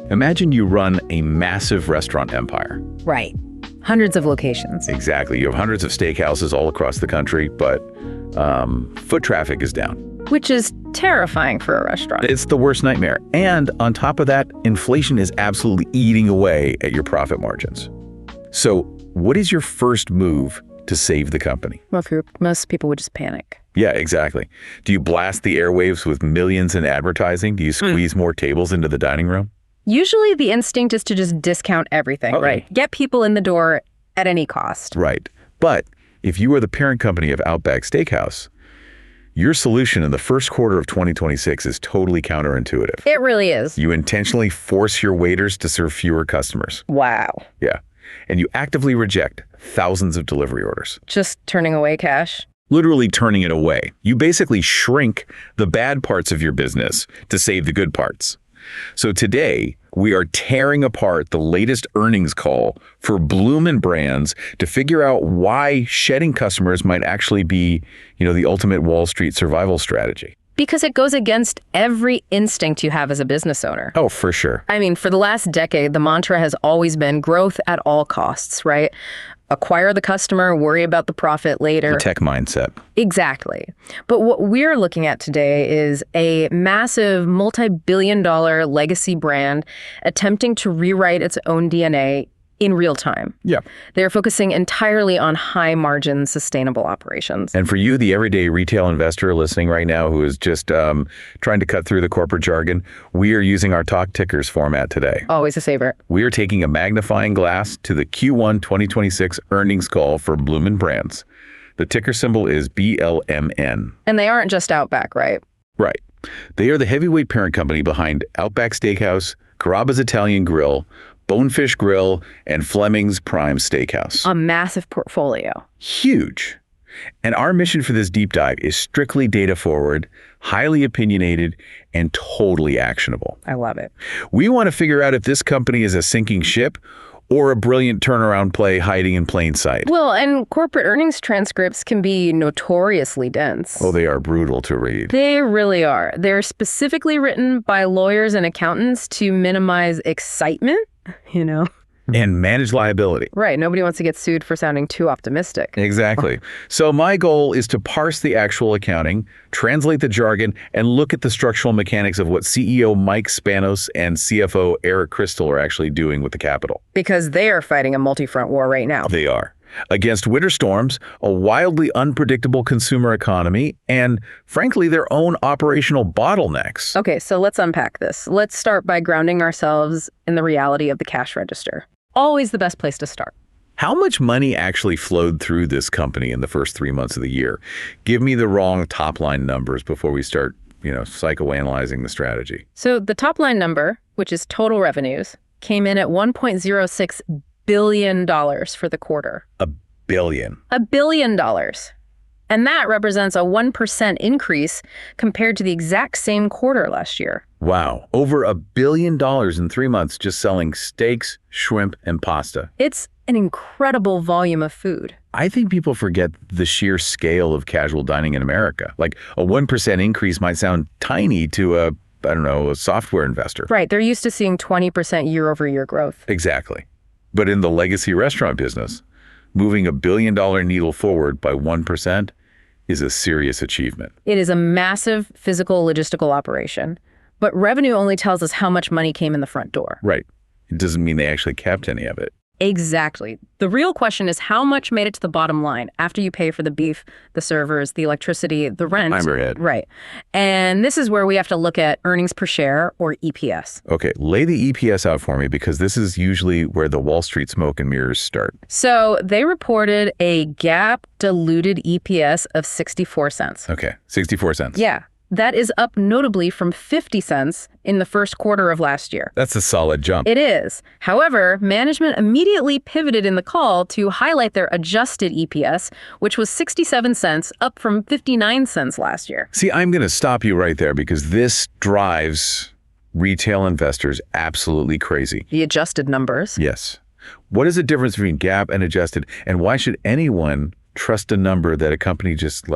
Imagine you run a massive restaurant empire. Right. Hundreds of locations. Exactly. You have hundreds of steakhouses all across the country, but foot traffic is down. Which is terrifying for a restaurant. It's the worst nightmare. And on top of that, inflation is absolutely eating away at your profit margins. So what is your first move to save the company? Well, most people would just panic. Yeah, exactly. Do you blast the airwaves with millions in advertising? Do you squeeze more tables into the dining room? Usually the instinct is to just discount everything, right? Get people in the door at any cost. Right. But if you are the parent company of Outback Steakhouse, your solution in the first quarter of 2026 is totally counterintuitive. It really is. You intentionally force your waiters to serve fewer customers. Wow. Yeah. And you actively reject thousands of delivery orders. Just turning away cash? Literally turning it away. You basically shrink the bad parts of your business to save the good parts. So today, we are tearing apart the latest earnings call for Bloomin Brands to figure out why shedding customers might actually be, the ultimate Wall Street survival strategy. Because it goes against every instinct you have as a business owner. Oh, for sure. I mean, for the last decade, the mantra has always been growth at all costs, right? Acquire the customer, worry about the profit later. The tech mindset. Exactly. But what we're looking at today is a massive multi-billion-dollar legacy brand attempting to rewrite its own DNA in real time. Yeah. They're focusing entirely on high-margin, sustainable operations. And for you, the everyday retail investor listening right now who is just trying to cut through the corporate jargon, we are using our Talk Tickers format today. Always a favorite. We are taking a magnifying glass to the Q1 2026 earnings call for Bloomin Brands. The ticker symbol is BLMN. And they aren't just Outback, right? Right. They are the heavyweight parent company behind Outback Steakhouse, Carrabba's Italian Grill, Bonefish Grill, and Fleming's Prime Steakhouse. A massive portfolio. Huge. And our mission for this deep dive is strictly data forward, highly opinionated, and totally actionable. I love it. We want to figure out if this company is a sinking ship or a brilliant turnaround play hiding in plain sight. Well, and corporate earnings transcripts can be notoriously dense. Oh, they are brutal to read. They really are. They're specifically written by lawyers and accountants to minimize excitement, And manage liability. Right. Nobody wants to get sued for sounding too optimistic. Exactly. So my goal is to parse the actual accounting, translate the jargon, and look at the structural mechanics of what CEO Mike Spanos and CFO Eric Christel are actually doing with the capital. Because they are fighting a multi-front war right now. They are. Against winter storms, a wildly unpredictable consumer economy, and frankly, their own operational bottlenecks. Okay, so let's unpack this. Let's start by grounding ourselves in the reality of the cash register. Always the best place to start. How much money actually flowed through this company in the first 3 months of the year? Give me the wrong top-line numbers before we start, psychoanalyzing the strategy. So the top-line number, which is total revenues, came in at $1.06 billion for the quarter. $1 billion. $1 billion. And that represents a 1% increase compared to the exact same quarter last year. Wow. Over $1 billion in 3 months just selling steaks, shrimp, and pasta. It's an incredible volume of food. I think people forget the sheer scale of casual dining in America. Like a 1% increase might sound tiny to a software investor. Right. They're used to seeing 20% year-over-year growth. Exactly. But in the legacy restaurant business, moving $1 billion needle forward by 1% is a serious achievement. It is a massive physical logistical operation, but revenue only tells us how much money came in the front door. Right. It doesn't mean they actually kept any of it. Exactly. The real question is how much made it to the bottom line after you pay for the beef, the servers, the electricity, the rent. Overhead. Right. And this is where we have to look at earnings per share, or EPS. Okay, lay the EPS out for me, because this is usually where the Wall Street smoke and mirrors start. So they reported a GAAP diluted EPS of 64 cents. Okay, 64 cents. Yeah. That is up notably from 50 cents in the first quarter of last year. That's a solid jump. It is. However, management immediately pivoted in the call to highlight their adjusted EPS, which was 67 cents, up from 59 cents last year. See, I'm going to stop you right there, because this drives retail investors absolutely crazy. The adjusted numbers. Yes. What is the difference between GAAP and adjusted, and why should anyone trust a number that a company just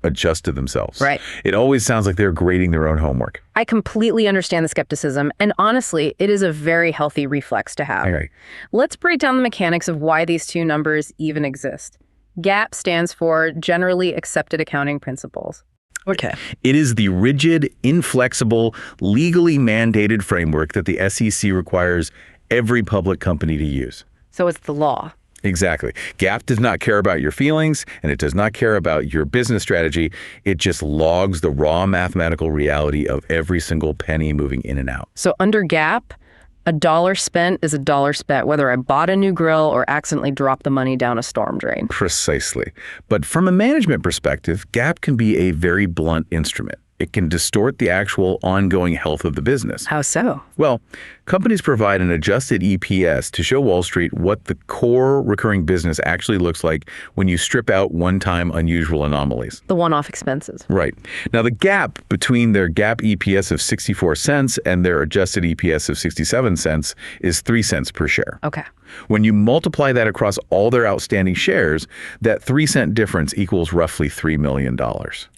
adjust to themselves. Right. It always sounds like they're grading their own homework. I completely understand the skepticism, and honestly, it is a very healthy reflex to have. Okay. Let's break down the mechanics of why these two numbers even exist. GAAP stands for Generally Accepted Accounting Principles. Okay. It is the rigid, inflexible, legally mandated framework that the SEC requires every public company to use. So it's the law. Exactly. GAAP does not care about your feelings, and it does not care about your business strategy. It just logs the raw mathematical reality of every single penny moving in and out. So under GAAP, a dollar spent is a dollar spent, whether I bought a new grill or accidentally dropped the money down a storm drain. Precisely. But from a management perspective, GAAP can be a very blunt instrument. It can distort the actual ongoing health of the business. How so? Well, companies provide an adjusted EPS to show Wall Street what the core recurring business actually looks like when you strip out one-time unusual anomalies. The one-off expenses. Right. Now, the gap between their GAAP EPS of 64 cents and their adjusted EPS of 67 cents is 3 cents per share. Okay. When you multiply that across all their outstanding shares, that 3-cent difference equals roughly $3 million.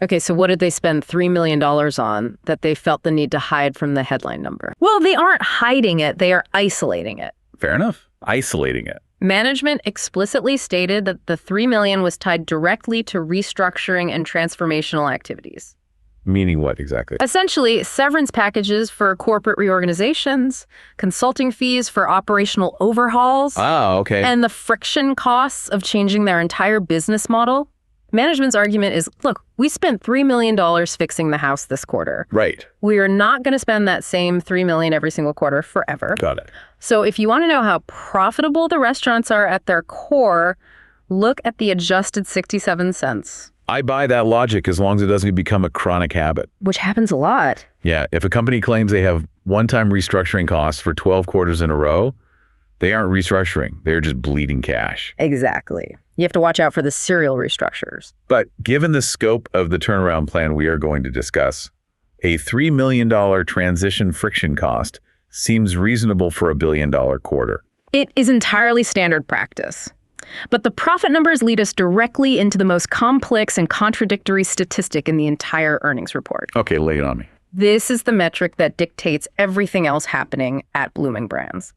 Okay, so what did they spend $3 million on that they felt the need to hide from the headline number? Well, they aren't hiding it, they are isolating it. Fair enough. Isolating it. Management explicitly stated that the $3 million was tied directly to restructuring and transformational activities. Meaning what exactly? Essentially, severance packages for corporate reorganizations, consulting fees for operational overhauls, Oh, okay. and the friction costs of changing their entire business model. Management's argument is, look, we spent $3 million fixing the house this quarter. Right. We are not going to spend that same $3 million every single quarter forever. Got it. So if you want to know how profitable the restaurants are at their core, look at the adjusted 67 cents. I buy that logic as long as it doesn't become a chronic habit. Which happens a lot. Yeah, if a company claims they have one-time restructuring costs for 12 quarters in a row, they aren't restructuring. They're just bleeding cash. Exactly. You have to watch out for the serial restructures. But given the scope of the turnaround plan we are going to discuss, a $3 million transition friction cost seems reasonable for a $1 billion quarter. It is entirely standard practice. But the profit numbers lead us directly into the most complex and contradictory statistic in the entire earnings report. Okay, lay it on me. This is the metric that dictates everything else happening at Bloomin Brands.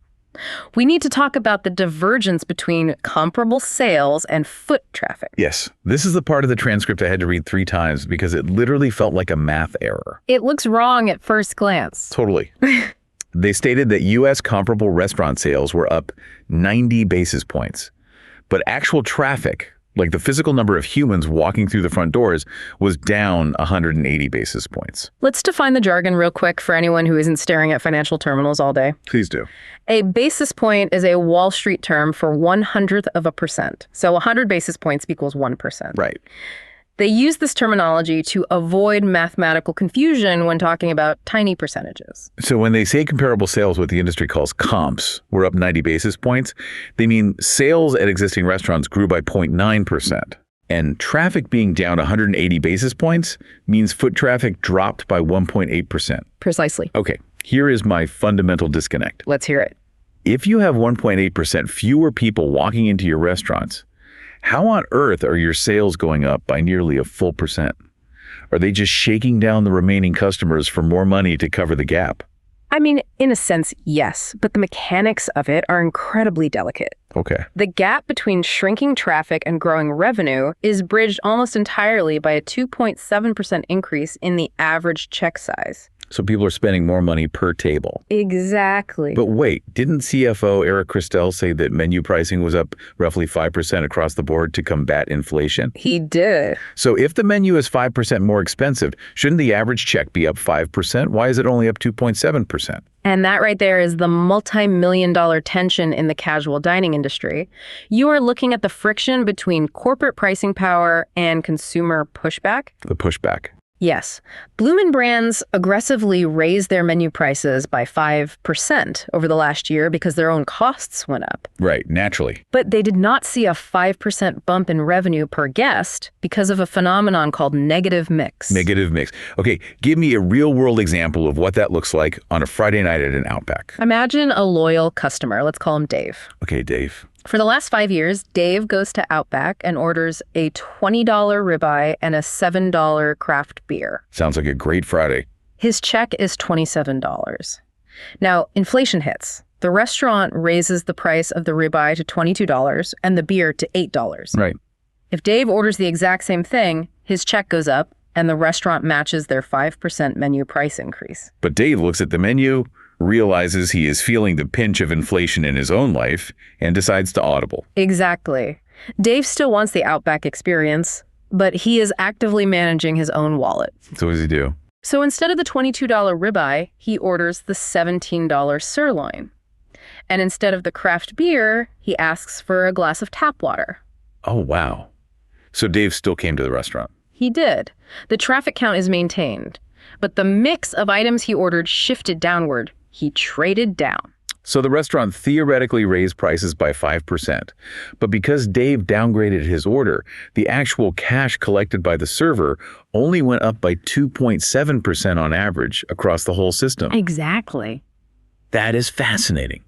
We need to talk about the divergence between comparable sales and foot traffic. Yes, this is the part of the transcript I had to read 3 times because it literally felt like a math error. It looks wrong at first glance. Totally. They stated that U.S. comparable restaurant sales were up 90 basis points. But actual traffic, like the physical number of humans walking through the front doors, was down 180 basis points. Let's define the jargon real quick for anyone who isn't staring at financial terminals all day. Please do. A basis point is a Wall Street term for 1/100%. So 100 basis points equals 1%. Right. They use this terminology to avoid mathematical confusion when talking about tiny percentages. So when they say comparable sales, what the industry calls comps, were up 90 basis points, they mean sales at existing restaurants grew by 0.9%. And traffic being down 180 basis points means foot traffic dropped by 1.8%. Precisely. Okay, here is my fundamental disconnect. Let's hear it. If you have 1.8% fewer people walking into your restaurants, how on earth are your sales going up by nearly a full percent? Are they just shaking down the remaining customers for more money to cover the gap? I mean, in a sense, yes, but the mechanics of it are incredibly delicate. Okay. The gap between shrinking traffic and growing revenue is bridged almost entirely by a 2.7% increase in the average check size. So people are spending more money per table. Exactly. But wait, didn't CFO Eric Christel say that menu pricing was up roughly 5% across the board to combat inflation? He did. So if the menu is 5% more expensive, shouldn't the average check be up 5%? Why is it only up 2.7%? And that right there is the multi-million-dollar tension in the casual dining industry. You are looking at the friction between corporate pricing power and consumer pushback. The pushback. Yes. Bloomin Brands aggressively raised their menu prices by 5% over the last year because their own costs went up. Right, naturally. But they did not see a 5% bump in revenue per guest because of a phenomenon called negative mix. Negative mix. Okay, give me a real-world example of what that looks like on a Friday night at an Outback. Imagine a loyal customer. Let's call him Dave. Okay, Dave. For the last 5 years, Dave goes to Outback and orders a $20 ribeye and a $7 craft beer. Sounds like a great Friday. His check is $27. Now, inflation hits. The restaurant raises the price of the ribeye to $22 and the beer to $8. Right. If Dave orders the exact same thing, his check goes up and the restaurant matches their 5% menu price increase. But Dave looks at the menu, realizes he is feeling the pinch of inflation in his own life, and decides to audible. Exactly. Dave still wants the Outback experience, but he is actively managing his own wallet. So what does he do? So instead of the $22 ribeye, he orders the $17 sirloin. And instead of the craft beer, he asks for a glass of tap water. Oh, wow. So Dave still came to the restaurant. He did. The traffic count is maintained, but the mix of items he ordered shifted downward. He traded down. So the restaurant theoretically raised prices by 5%. But because Dave downgraded his order, the actual cash collected by the server only went up by 2.7% on average across the whole system. Exactly. That is fascinating.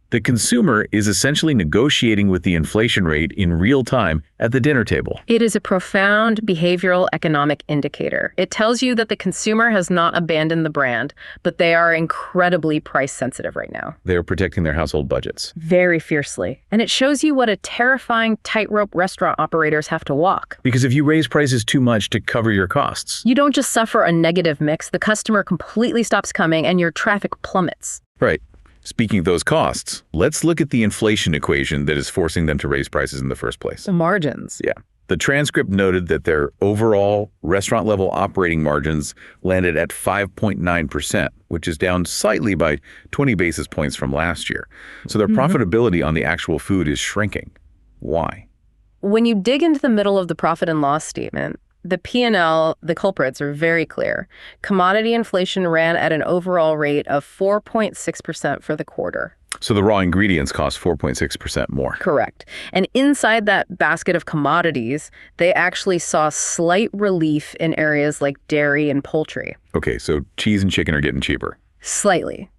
The consumer is essentially negotiating with the inflation rate in real time at the dinner table. It is a profound behavioral economic indicator. It tells you that the consumer has not abandoned the brand, but they are incredibly price sensitive right now. They are protecting their household budgets. Very fiercely. And it shows you what a terrifying tightrope restaurant operators have to walk. Because if you raise prices too much to cover your costs, You don't just suffer a negative mix, the customer completely stops coming and your traffic plummets. right. Speaking of those costs, let's look at the inflation equation that is forcing them to raise prices in the first place. The margins. Yeah. The transcript noted that their overall restaurant-level operating margins landed at 5.9%, which is down slightly by 20 basis points from last year. So their profitability on the actual food is shrinking. Why? When you dig into the middle of the profit and loss statement, the P&L, the culprits are very clear. Commodity inflation ran at an overall rate of 4.6% for the quarter. So the raw ingredients cost 4.6% more. Correct. And inside that basket of commodities, they actually saw slight relief in areas like dairy and poultry. Okay, so cheese and chicken are getting cheaper. Slightly.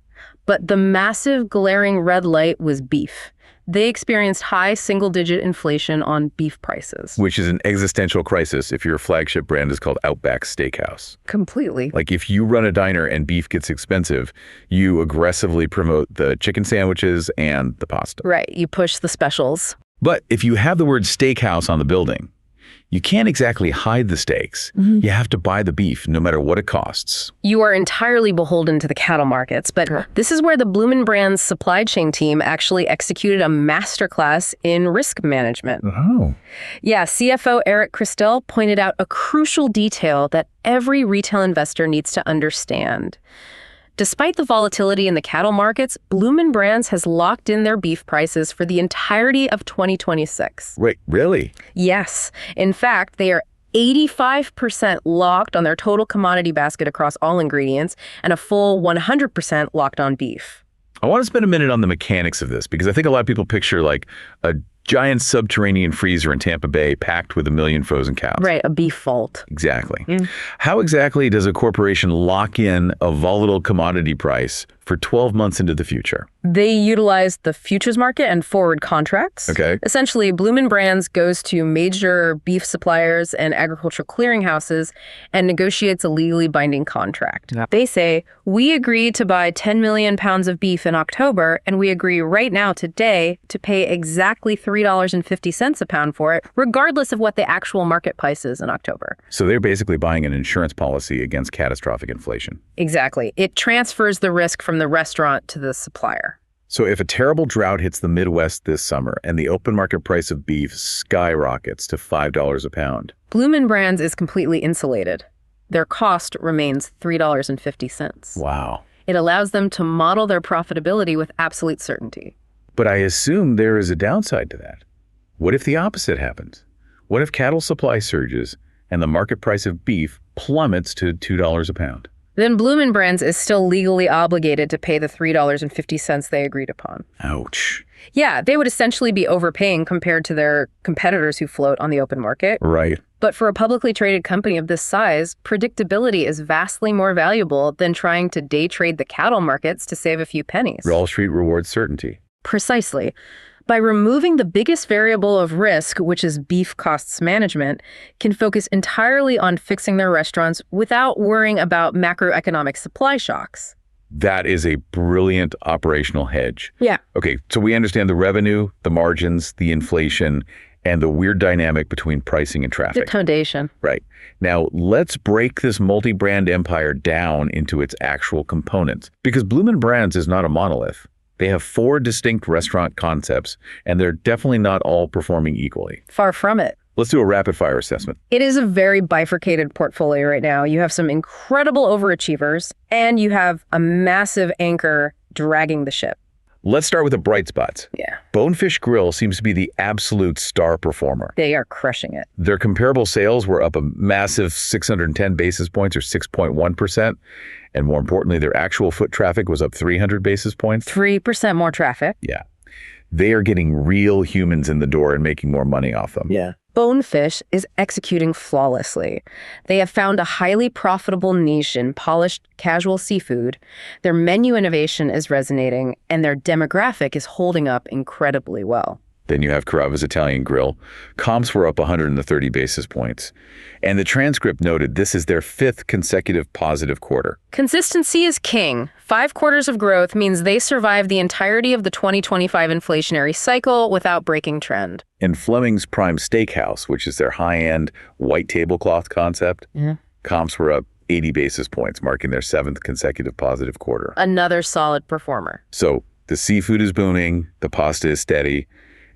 But the massive glaring red light was beef. They experienced high single-digit inflation on beef prices. Which is an existential crisis if your flagship brand is called Outback Steakhouse. Completely. Like if you run a diner and beef gets expensive, you aggressively promote the chicken sandwiches and the pasta. Right. You push the specials. But if you have the word steakhouse on the building, you can't exactly hide the steaks. You have to buy the beef no matter what it costs. You are entirely beholden to the cattle markets, but this is where the Bloomin Brands supply chain team actually executed a masterclass in risk management. Oh. Yeah, CFO Eric Christel pointed out a crucial detail that every retail investor needs to understand. Despite the volatility in the cattle markets, Bloomin Brands has locked in their beef prices for the entirety of 2026. Wait, really? Yes. In fact, they are 85% locked on their total commodity basket across all ingredients and a full 100% locked on beef. I want to spend a minute on the mechanics of this because I think a lot of people picture like a giant subterranean freezer in Tampa Bay packed with 1 million frozen cows. Right, a beef vault. Exactly. How exactly does a corporation lock in a volatile commodity price for 12 months into the future? They utilize the futures market and forward contracts. Okay. Essentially, Bloomin Brands goes to major beef suppliers and agricultural clearinghouses and negotiates a legally binding contract. Yeah. They say, we agree to buy 10 million pounds of beef in October, and we agree right now today to pay exactly $3.50 a pound for it, regardless of what the actual market price is in October. So they're basically buying an insurance policy against catastrophic inflation. Exactly. It transfers the risk from the restaurant to the supplier. So if a terrible drought hits the Midwest this summer and the open market price of beef skyrockets to $5 a pound, Bloomin Brands is completely insulated. Their cost remains $3.50. wow. It allows them to model their profitability with absolute certainty. But I assume there is a downside to that. What if the opposite happens? What if cattle supply surges and the market price of beef plummets to $2 a pound? Then Bloomin Brands is still legally obligated to pay the $3.50 they agreed upon. Ouch. Yeah, they would essentially be overpaying compared to their competitors who float on the open market. Right. But for a publicly traded company of this size, predictability is vastly more valuable than trying to day trade the cattle markets to save a few pennies. Wall Street rewards certainty. Precisely. By removing the biggest variable of risk, which is beef costs management, can focus entirely on fixing their restaurants without worrying about macroeconomic supply shocks. That is a brilliant operational hedge. Yeah. Okay, so we understand the revenue, the margins, the inflation, and the weird dynamic between pricing and The traffic. foundation. Right. Now, let's break this multi-brand empire down into its actual components. Because Bloomin Brands is not a monolith. They have 4 distinct restaurant concepts, and they're definitely not all performing equally. Far from it. Let's do a rapid-fire assessment. It is a very bifurcated portfolio right now. You have some incredible overachievers, and you have a massive anchor dragging the ship. Let's start with the bright spots. Yeah. Bonefish Grill seems to be the absolute star performer. They are crushing it. Their comparable sales were up a massive 610 basis points or 6.1%. And more importantly, their actual foot traffic was up 300 basis points. 3% more traffic. Yeah. They are getting real humans in the door and making more money off them. Yeah. Bonefish is executing flawlessly. They have found a highly profitable niche in polished casual seafood. Their menu innovation is resonating, and their demographic is holding up incredibly well. Then you have Carrabba's Italian Grill. Comps were up 130 basis points. And the transcript noted this is their 5th consecutive positive quarter. Consistency is king. 5 quarters of growth means they survived the entirety of the 2025 inflationary cycle without breaking trend. And Fleming's Prime Steakhouse, which is their high-end white tablecloth concept, comps were up 80 basis points, marking their 7th consecutive positive quarter. Another solid performer. So the seafood is booming, the pasta is steady,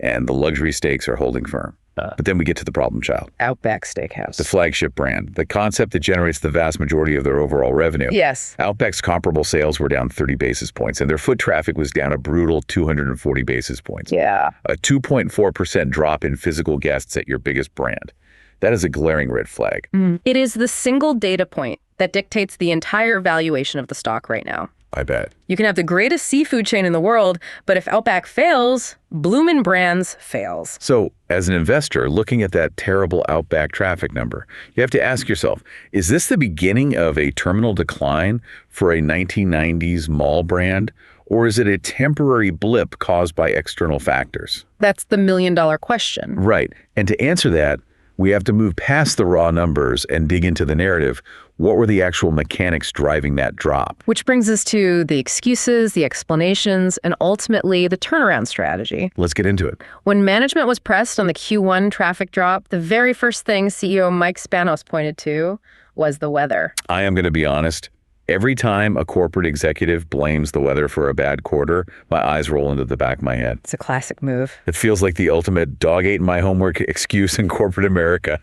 and the luxury steaks are holding firm. But then we get to the problem child. Outback Steakhouse. The flagship brand, the concept that generates the vast majority of their overall revenue. Yes. Outback's comparable sales were down 30 basis points, and their foot traffic was down a brutal 240 basis points. Yeah. A 2.4% drop in physical guests at your biggest brand. That is a glaring red flag. It is the single data point that dictates the entire valuation of the stock right now. I bet. You can have the greatest seafood chain in the world, but if Outback fails, Bloomin Brands fails. So, as an investor looking at that terrible Outback traffic number, you have to ask yourself, is this the beginning of a terminal decline for a 1990s mall brand, or is it a temporary blip caused by external factors? That's the million-dollar question. Right. And to answer that, we have to move past the raw numbers and dig into the narrative. What were the actual mechanics driving that drop? Which brings us to the excuses, the explanations, and ultimately the turnaround strategy. Let's get into it. When management was pressed on the Q1 traffic drop, the very first thing CEO Mike Spanos pointed to was the weather. I am going to be honest. Every time a corporate executive blames the weather for a bad quarter, my eyes roll into the back of my head. It's a classic move. It feels like the ultimate dog ate my homework excuse in corporate America.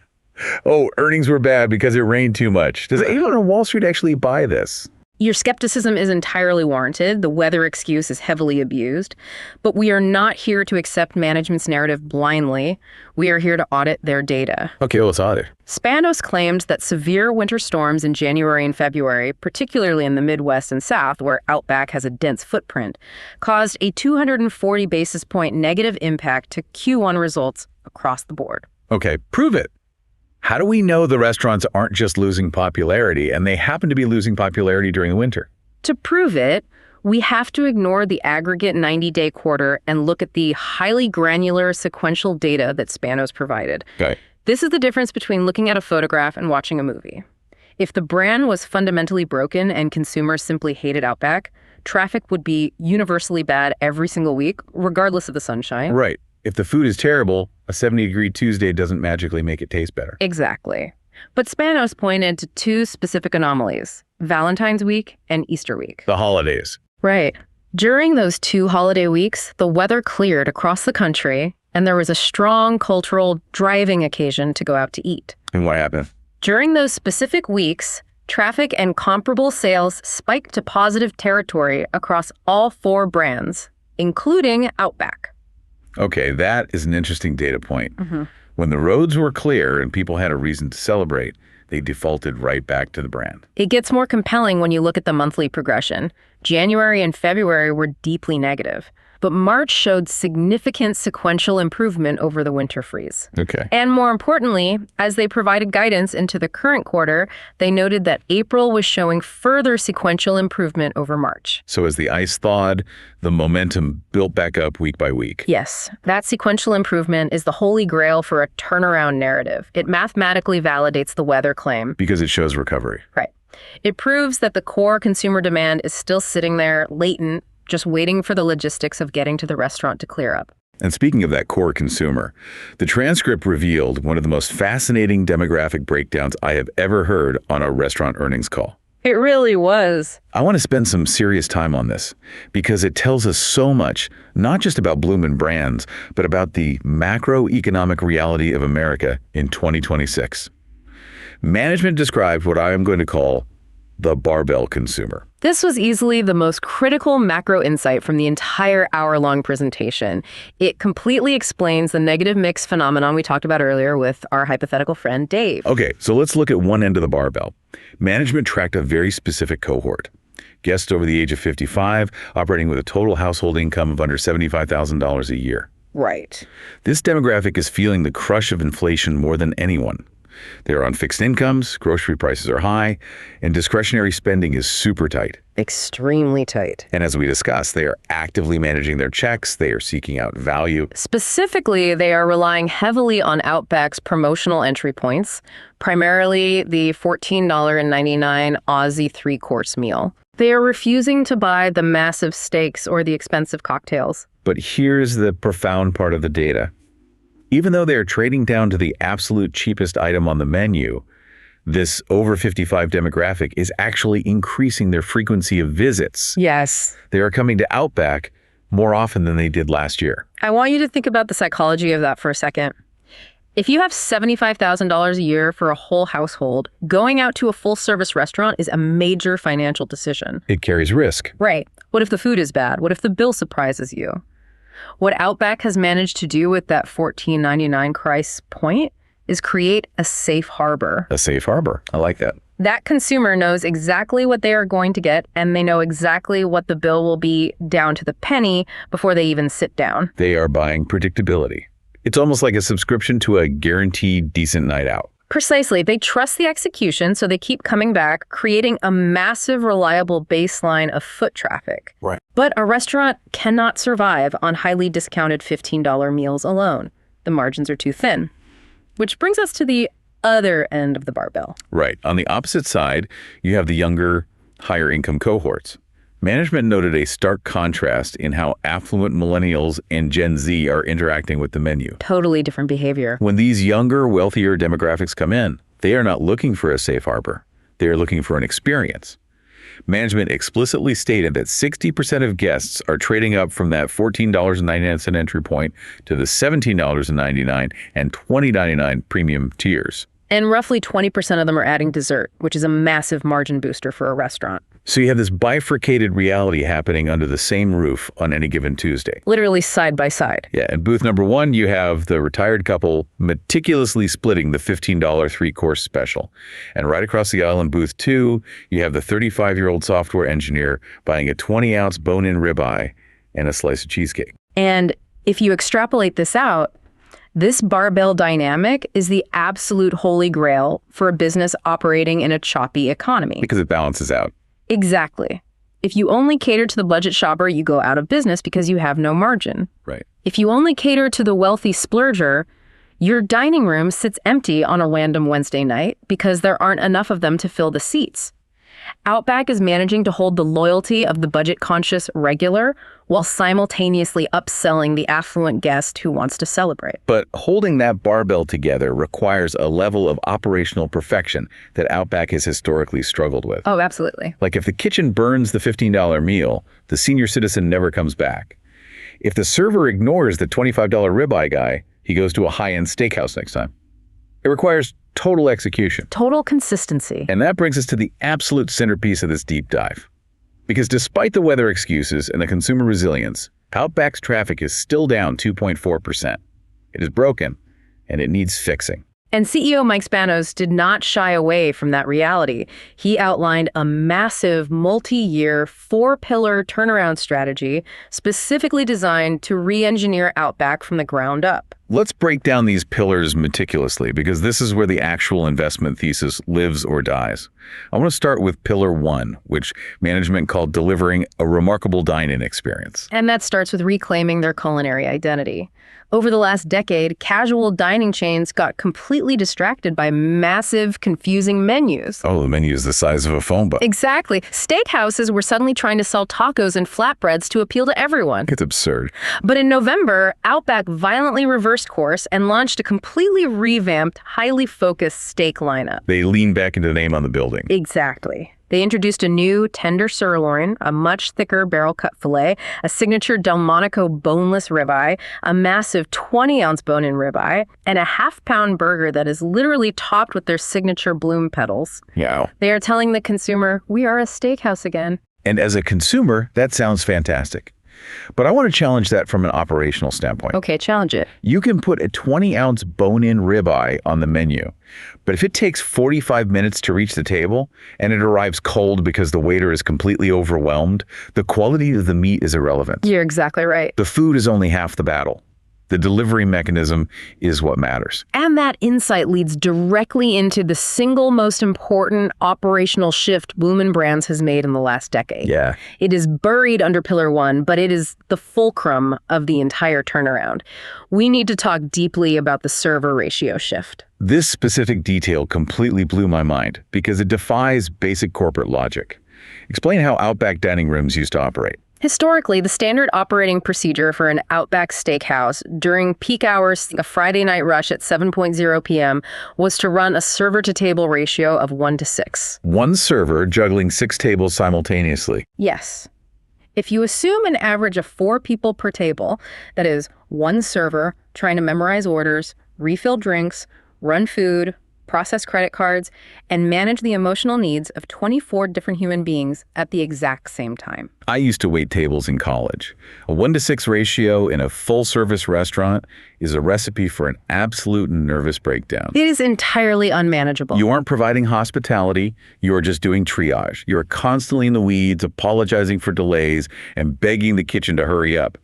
Oh, earnings were bad because it rained too much. Does anyone on Wall Street actually buy this? Your skepticism is entirely warranted. The weather excuse is heavily abused. But we are not here to accept management's narrative blindly. We are here to audit their data. Okay, let's audit. Spanos claimed that severe winter storms in January and February, particularly in the Midwest and South, where Outback has a dense footprint, caused a 240 basis point negative impact to Q1 results across the board. Okay, prove it. How do we know the restaurants aren't just losing popularity and they happen to be losing popularity during the winter? To prove it, we have to ignore the aggregate 90-day quarter and look at the highly granular sequential data that Spanos provided. Okay. This is the difference between looking at a photograph and watching a movie. If the brand was fundamentally broken and consumers simply hated Outback, traffic would be universally bad every single week, regardless of the sunshine. Right. If the food is terrible, a 70-degree Tuesday doesn't magically make it taste better. Exactly. But Spanos pointed to 2 specific anomalies, Valentine's week and Easter week. The holidays. Right. During those 2 holiday weeks, the weather cleared across the country, and there was a strong cultural driving occasion to go out to eat. And what happened? During those specific weeks, traffic and comparable sales spiked to positive territory across all 4 brands, including Outback. Okay, that is an interesting data point. When the roads were clear and people had a reason to celebrate, they defaulted right back to the brand. It gets more compelling when you look at the monthly progression. January and February were deeply negative, but March showed significant sequential improvement over the winter freeze. Okay. And more importantly, as they provided guidance into the current quarter, they noted that April was showing further sequential improvement over March. So as the ice thawed, the momentum built back up week by week. Yes, that sequential improvement is the holy grail for a turnaround narrative. It mathematically validates the weather claim. Because it shows recovery. Right. It proves that the core consumer demand is still sitting there, latent, just waiting for the logistics of getting to the restaurant to clear up. And speaking of that core consumer, the transcript revealed one of the most fascinating demographic breakdowns I have ever heard on a restaurant earnings call. It really was. I want to spend some serious time on this because it tells us so much, not just about Bloomin Brands, but about the macroeconomic reality of America in 2026. Management described what I am going to call the barbell consumer. This was easily the most critical macro insight from the entire hour-long presentation. It completely explains the negative mix phenomenon we talked about earlier with our hypothetical friend Dave. Okay, so let's look at one end of the barbell. Management tracked a very specific cohort. Guests over the age of 55 operating with a total household income of under $75,000 a year. Right. This demographic is feeling the crush of inflation more than anyone. They're on fixed incomes, grocery prices are high, and discretionary spending is super tight. Extremely tight. And as we discussed, they are actively managing their checks, they are seeking out value. Specifically, they are relying heavily on Outback's promotional entry points, primarily the $14.99 Aussie three-course meal. They are refusing to buy the massive steaks or the expensive cocktails. But here's the profound part of the data. Even though they are trading down to the absolute cheapest item on the menu, this over 55 demographic is actually increasing their frequency of visits. Yes. They are coming to Outback more often than they did last year. I want you to think about the psychology of that for a second. If you have $75,000 a year for a whole household, going out to a full-service restaurant is a major financial decision. It carries risk. Right. What if the food is bad? What if the bill surprises you? What Outback has managed to do with that $14.99 price point is create a safe harbor. A safe harbor. I like that. That consumer knows exactly what they are going to get, and they know exactly what the bill will be down to the penny before they even sit down. They are buying predictability. It's almost like a subscription to a guaranteed decent night out. Precisely. They trust the execution, so they keep coming back, creating a massive, reliable baseline of foot traffic. Right. But a restaurant cannot survive on highly discounted $15 meals alone. The margins are too thin. Which brings us to the other end of the barbell. Right. On the opposite side, you have the younger, higher income cohorts. Management noted a stark contrast in how affluent millennials and Gen Z are interacting with the menu. Totally different behavior. When these younger, wealthier demographics come in, they are not looking for a safe harbor. They are looking for an experience. Management explicitly stated that 60% of guests are trading up from that $14.99 entry point to the $17.99 and $20.99 premium tiers. And roughly 20% of them are adding dessert, which is a massive margin booster for a restaurant. So you have this bifurcated reality happening under the same roof on any given Tuesday. Literally side by side. Yeah, in booth number 1, you have the retired couple meticulously splitting the $15 three-course special. And right across the aisle in booth 2, you have the 35-year-old software engineer buying a 20-ounce bone-in ribeye and a slice of cheesecake. And if you extrapolate this out, this barbell dynamic is the absolute holy grail for a business operating in a choppy economy. Because it balances out. Exactly. If you only cater to the budget shopper, you go out of business because you have no margin. Right. If you only cater to the wealthy splurger, your dining room sits empty on a random Wednesday night because there aren't enough of them to fill the seats. Outback is managing to hold the loyalty of the budget-conscious regular while simultaneously upselling the affluent guest who wants to celebrate. But holding that barbell together requires a level of operational perfection that Outback has historically struggled with. Oh, absolutely. Like if the kitchen burns the $15 meal, the senior citizen never comes back. If the server ignores the $25 ribeye guy, he goes to a high-end steakhouse next time. It requires total execution. Total consistency. And that brings us to the absolute centerpiece of this deep dive. Because despite the weather excuses and the consumer resilience, Outback's traffic is still down 2.4%. It is broken, and it needs fixing. And CEO Mike Spanos did not shy away from that reality. He outlined a massive multi-year 4-pillar turnaround strategy specifically designed to re-engineer Outback from the ground up. Let's break down these pillars meticulously because this is where the actual investment thesis lives or dies. I want to start with pillar 1, which management called delivering a remarkable dine-in experience. And that starts with reclaiming their culinary identity. Over the last decade, casual dining chains got completely distracted by massive, confusing menus. Oh, the menu is the size of a phone book. Exactly. Steakhouses were suddenly trying to sell tacos and flatbreads to appeal to everyone. It's absurd. But in November, Outback violently reversed course and launched a completely revamped, highly focused steak lineup. They lean back into the name on the building. Exactly. They introduced a new tender sirloin, a much thicker barrel-cut filet, a signature Delmonico boneless ribeye, a massive 20-ounce bone-in ribeye, and a half-pound burger that is literally topped with their signature bloom petals. Yeah. They are telling the consumer, we are a steakhouse again. And as a consumer, that sounds fantastic. But I want to challenge that from an operational standpoint. Okay, challenge it. You can put a 20-ounce bone-in ribeye on the menu, but if it takes 45 minutes to reach the table and it arrives cold because the waiter is completely overwhelmed, the quality of the meat is irrelevant. You're exactly right. The food is only half the battle. The delivery mechanism is what matters. And that insight leads directly into the single most important operational shift Bloomin Brands has made in the last decade. Yeah. It is buried under Pillar 1, but it is the fulcrum of the entire turnaround. We need to talk deeply about the server ratio shift. This specific detail completely blew my mind because it defies basic corporate logic. Explain how Outback dining rooms used to operate. Historically, the standard operating procedure for an Outback Steakhouse during peak hours, a Friday night rush at 7:00 p.m., was to run a server-to-table ratio of 1:6. One server juggling 6 tables simultaneously. Yes. If you assume an average of 4 people per table, that is, one server trying to memorize orders, refill drinks, run food, process credit cards, and manage the emotional needs of 24 different human beings at the exact same time. I used to wait tables in college. A 1:6 ratio in a full-service restaurant is a recipe for an absolute nervous breakdown. It is entirely unmanageable. You aren't providing hospitality, you're just doing triage. You're constantly in the weeds, apologizing for delays, and begging the kitchen to hurry up.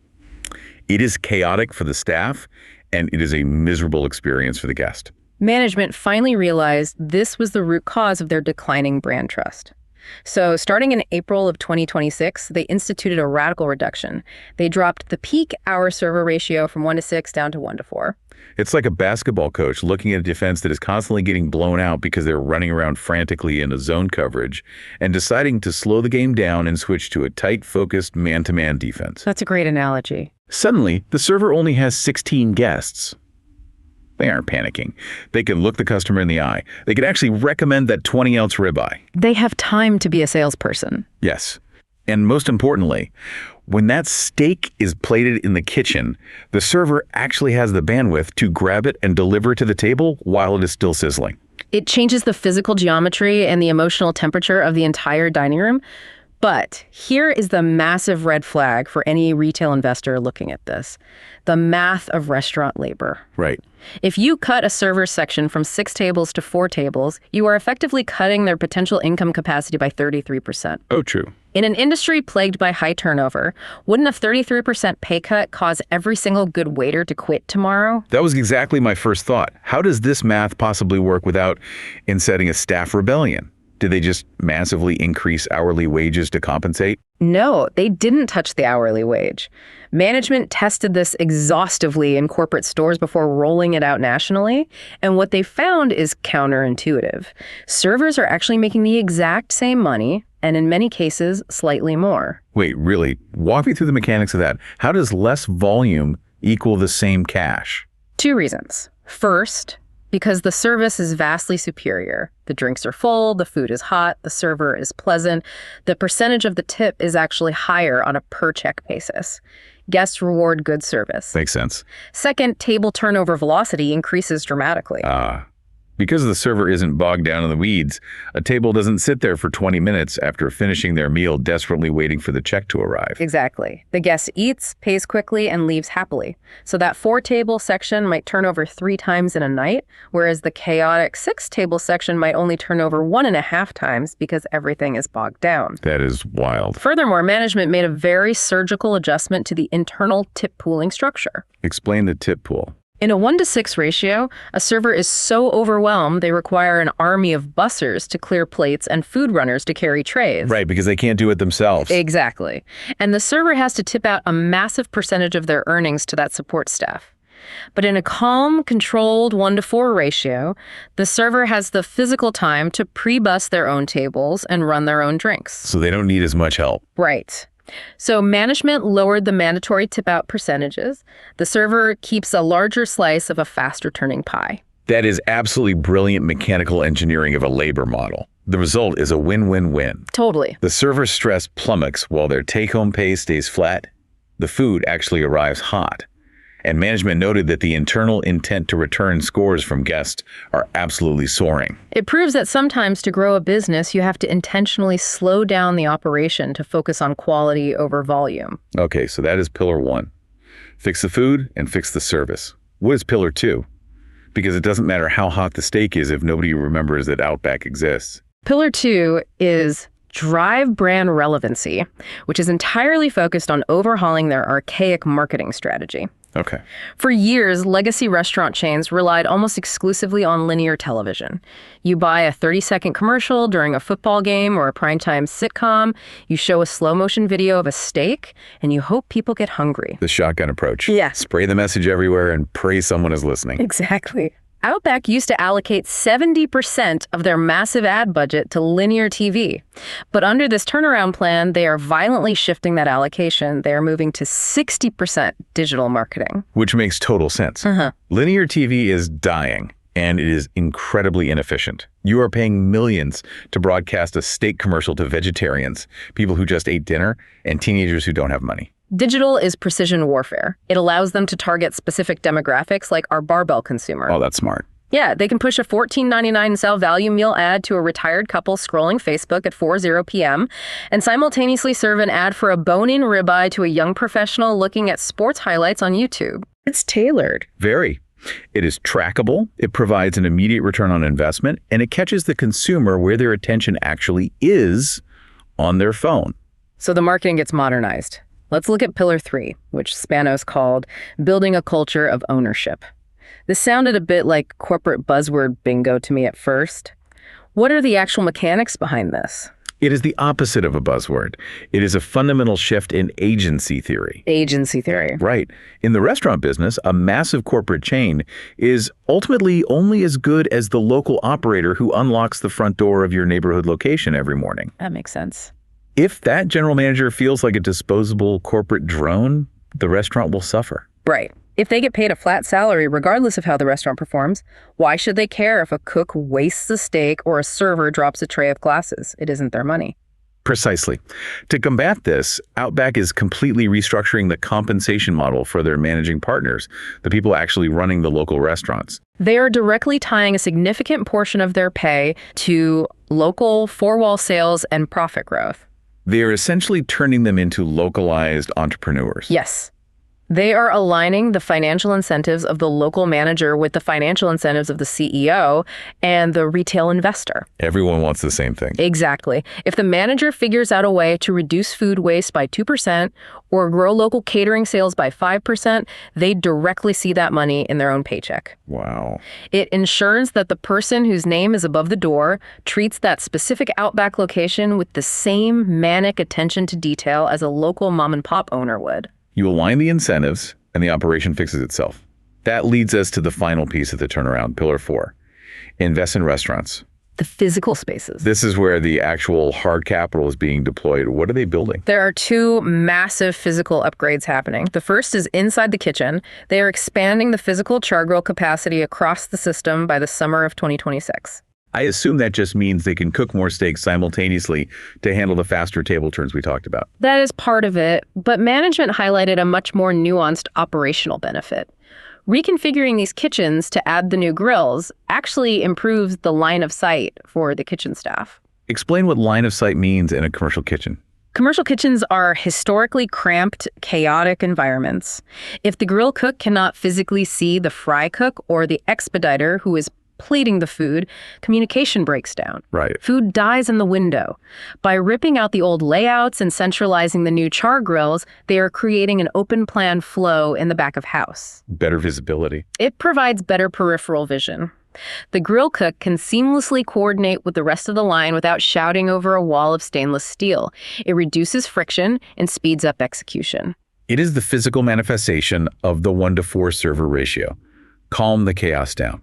It is chaotic for the staff, and it is a miserable experience for the guest. Management finally realized this was the root cause of their declining brand trust. So starting in April of 2026, they instituted a radical reduction. They dropped the peak hour server ratio from 1:6 down to 1:4. It's like a basketball coach looking at a defense that is constantly getting blown out because they're running around frantically in a zone coverage and deciding to slow the game down and switch to a tight, focused man-to-man defense. That's a great analogy. Suddenly, the server only has 16 guests. They aren't panicking. They can look the customer in the eye. They can actually recommend that 20-ounce ribeye. They have time to be a salesperson. Yes. And most importantly, when that steak is plated in the kitchen, the server actually has the bandwidth to grab it and deliver it to the table while it is still sizzling. It changes the physical geometry and the emotional temperature of the entire dining room. But here is the massive red flag for any retail investor looking at this: the math of restaurant labor. Right. If you cut a server section from 6 tables to 4 tables, you are effectively cutting their potential income capacity by 33%. Oh, true. In an industry plagued by high turnover, wouldn't a 33% pay cut cause every single good waiter to quit tomorrow? That was exactly my first thought. How does this math possibly work without inciting a staff rebellion? Did they just massively increase hourly wages to compensate? No, they didn't touch the hourly wage. Management tested this exhaustively in corporate stores before rolling it out nationally, and what they found is counterintuitive. Servers are actually making the exact same money, and in many cases, slightly more. Wait, really? Walk me through the mechanics of that. How does less volume equal the same cash? 2 reasons. First, because the service is vastly superior. The drinks are full, the food is hot, the server is pleasant. The percentage of the tip is actually higher on a per-check basis. Guests reward good service. Makes sense. Second, table turnover velocity increases dramatically. Because the server isn't bogged down in the weeds, a table doesn't sit there for 20 minutes after finishing their meal desperately waiting for the check to arrive. Exactly. The guest eats, pays quickly, and leaves happily. So that 4-table section might turn over 3 times in a night, whereas the chaotic 6-table section might only turn over 1.5 times because everything is bogged down. That is wild. Furthermore, management made a very surgical adjustment to the internal tip pooling structure. Explain the tip pool. In a 1-to-6 ratio, a server is so overwhelmed they require an army of bussers to clear plates and food runners to carry trays. Right, because they can't do it themselves. Exactly. And the server has to tip out a massive percentage of their earnings to that support staff. But in a calm, controlled 1-to-4 ratio, the server has the physical time to pre-bus their own tables and run their own drinks. So they don't need as much help. Right. So management lowered the mandatory tip-out percentages. The server keeps a larger slice of a faster-turning pie. That is absolutely brilliant mechanical engineering of a labor model. The result is a win-win-win. Totally. The server's stress plummets while their take-home pay stays flat. The food actually arrives hot. And management noted that the internal intent to return scores from guests are absolutely soaring. It proves that sometimes to grow a business, you have to intentionally slow down the operation to focus on quality over volume. Okay, so that is pillar 1. Fix the food and fix the service. What is pillar 2? Because it doesn't matter how hot the steak is if nobody remembers that Outback exists. Pillar 2 is drive brand relevancy, which is entirely focused on overhauling their archaic marketing strategy. Okay. For years, legacy restaurant chains relied almost exclusively on linear television. You buy a 30-second commercial during a football game or a primetime sitcom, you show a slow-motion video of a steak, and you hope people get hungry. The shotgun approach. Yeah. Spray the message everywhere and pray someone is listening. Exactly. Outback used to allocate 70% of their massive ad budget to linear TV. But under this turnaround plan, they are violently shifting that allocation. They are moving to 60% digital marketing. Which makes total sense. Linear TV is dying, and it is incredibly inefficient. You are paying millions to broadcast a steak commercial to vegetarians, people who just ate dinner, and teenagers who don't have money. Digital is precision warfare. It allows them to target specific demographics like our barbell consumer. Oh, that's smart. Yeah, they can push a $14.99 sell value meal ad to a retired couple scrolling Facebook at 4:00 p.m. and simultaneously serve an ad for a bone-in ribeye to a young professional looking at sports highlights on YouTube. It's tailored. Very. It is trackable, it provides an immediate return on investment, and it catches the consumer where their attention actually is on their phone. So the marketing gets modernized. Let's look at pillar 3, which Spanos called building a culture of ownership. This sounded a bit like corporate buzzword bingo to me at first. What are the actual mechanics behind this? It is the opposite of a buzzword. It is a fundamental shift in agency theory. Agency theory. Right. In the restaurant business, a massive corporate chain is ultimately only as good as the local operator who unlocks the front door of your neighborhood location every morning. That makes sense. If that general manager feels like a disposable corporate drone, the restaurant will suffer. Right. If they get paid a flat salary regardless of how the restaurant performs, why should they care if a cook wastes a steak or a server drops a tray of glasses? It isn't their money. Precisely. To combat this, Outback is completely restructuring the compensation model for their managing partners, the people actually running the local restaurants. They are directly tying a significant portion of their pay to local four-wall sales and profit growth. They are essentially turning them into localized entrepreneurs. Yes. They are aligning the financial incentives of the local manager with the financial incentives of the CEO and the retail investor. Everyone wants the same thing. Exactly. If the manager figures out a way to reduce food waste by 2% or grow local catering sales by 5%, they directly see that money in their own paycheck. Wow. It ensures that the person whose name is above the door treats that specific Outback location with the same manic attention to detail as a local mom and pop owner would. You align the incentives, and the operation fixes itself. That leads us to the final piece of the turnaround, pillar 4. Invest in restaurants. The physical spaces. This is where the actual hard capital is being deployed. What are they building? There are 2 massive physical upgrades happening. The first is inside the kitchen. They are expanding the physical char grill capacity across the system by the summer of 2026. I assume that just means they can cook more steaks simultaneously to handle the faster table turns we talked about. That is part of it, but management highlighted a much more nuanced operational benefit. Reconfiguring these kitchens to add the new grills actually improves the line of sight for the kitchen staff. Explain what line of sight means in a commercial kitchen. Commercial kitchens are historically cramped, chaotic environments. If the grill cook cannot physically see the fry cook or the expediter who is plating the food, communication breaks down. Right. Food dies in the window. By ripping out the old layouts and centralizing the new char grills, they are creating an open plan flow in the back of house. Better visibility. It provides better peripheral vision. The grill cook can seamlessly coordinate with the rest of the line without shouting over a wall of stainless steel. It reduces friction and speeds up execution. It is the physical manifestation of the 1-to-4 server ratio. Calm the chaos down.